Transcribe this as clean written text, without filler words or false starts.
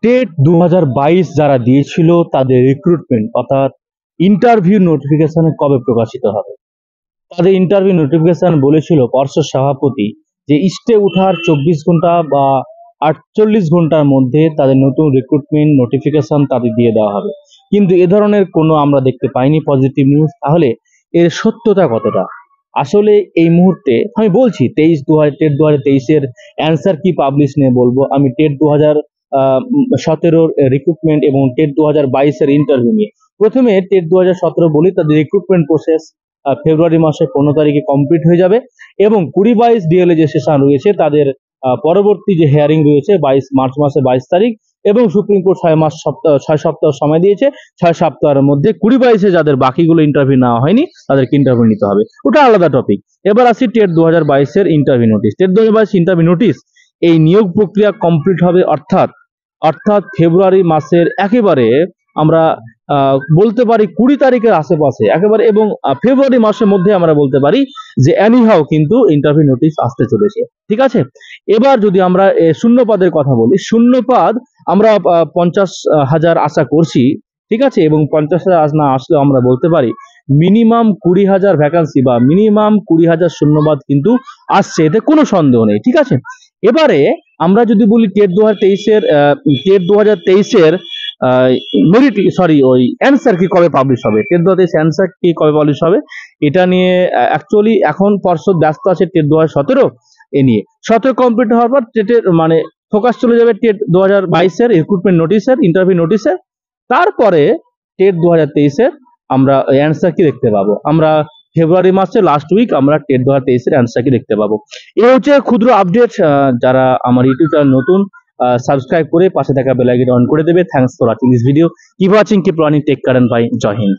TET 2022 যারা দিয়েছিল তাদের রিক্রুটমেন্ট অর্থাৎ ইন্টারভিউ নোটিফিকেশন কবে প্রকাশিত হবে? তাদের ইন্টারভিউ নোটিফিকেশন বলেছিল পর্ষদ সভাপতি যে ইস্টে উঠার 24 ঘন্টা বা 48 ঘন্টার মধ্যে তাদের নতুন রিক্রুটমেন্ট নোটিফিকেশন তাদের দিয়ে দেওয়া হবে। কিন্তু এ ধরনের কোনো আমরা দেখতে পাইনি পজিটিভ নিউজ। তাহলে এর সত্যতা কতটা? আসলে এই মুহূর্তে আমি বলছি টেট 2023-এর অ্যান্সার কি পাবলিশ নিয়ে বলবো আমি, টেট 2017-র রিক্রুটমেন্ট এবং টেট 2022-এর ইন্টারভিউ নিয়ে। প্রথমে টেট 2017 বলি, তাদের রিক্রুটমেন্ট প্রসেস ফেব্রুয়ারি মাসের 15 তারিখে কমপ্লিট হয়ে যাবে এবং 20-22 ডিএলএ যে সেশন রয়েছে তাদের পরবর্তী যে হেয়ারিং রয়েছে মার্চ মাসের 22 তারিখ, এবং সুপ্রিম কোর্ট 6 সপ্তাহ সময় দিয়েছে। 6 সপ্তাহের মধ্যে 20-22-এ যাদের বাকিগুলো ইন্টারভিউ নেওয়া হয়নি তাদেরকে ইন্টারভিউ নিতে হবে, ওটা আলাদা টপিক। এবার আসি টেট 2022-এর interview notice. TET 2022 interview notice, এই নিয়োগ প্রক্রিয়া কমপ্লিট হবে অর্থাৎ ফেব্রুয়ারি মাসের একেবারে আমরা বলতে পারি 20 তারিখের আশেপাশে একেবারে, এবং ফেব্রুয়ারি মাসের মধ্যে আমরা বলতে পারি যে এনিহাও কিন্তু ইন্টারভিউ নোটিশ আসতে চলেছে। ঠিক আছে, এবার যদি আমরা শূন্যপদের কথা বলি, শূন্যপদ আমরা 50,000 আশা করছি। ঠিক আছে, এবং 50,000 না আসলে আমরা বলতে পারি মিনিমাম 20,000 ভ্যাকান্সি বা মিনিমাম 20,000 শূন্যপদ কিন্তু আসছে, এতে কোনো সন্দেহ নেই। ঠিক আছে, এবারে আমরা যদি বলি টেট 2023-এর মেরিট ওই অ্যান্সার কি কবে পাবলিশ হবে, টেট 2023 অ্যান্সার কি কবে পাবলিশ হবে, এটা নিয়ে অ্যাকচুয়ালি এখন পর্ষদ ব্যস্ত আছে টেট 2017 এ নিয়ে। 17 কমপ্লিট হওয়ার পর টেটের ফোকাস চলে যাবে টেট 2022-এর রিক্রুটমেন্ট নোটিশের, ইন্টারভিউ নোটিশের। তারপরে টেট 2023-এর আমরা অ্যান্সার কি দেখতে পাবো, আমরা ফেব্রুয়ারি মাসের লাস্ট উইক আমরা টেট 2023-এর অ্যান্সার কি দেখতে পাবো। এই হচ্ছে ক্ষুদ্র আপডেট। যারা আমার ইউটিউব চ্যানেল নতুন, সাবস্ক্রাইব করে পাশে থাকা বেল আইকন অন করে দেবে। Thanks for watching this video. Keep watching, keep learning, take care and bye. Jai Hind.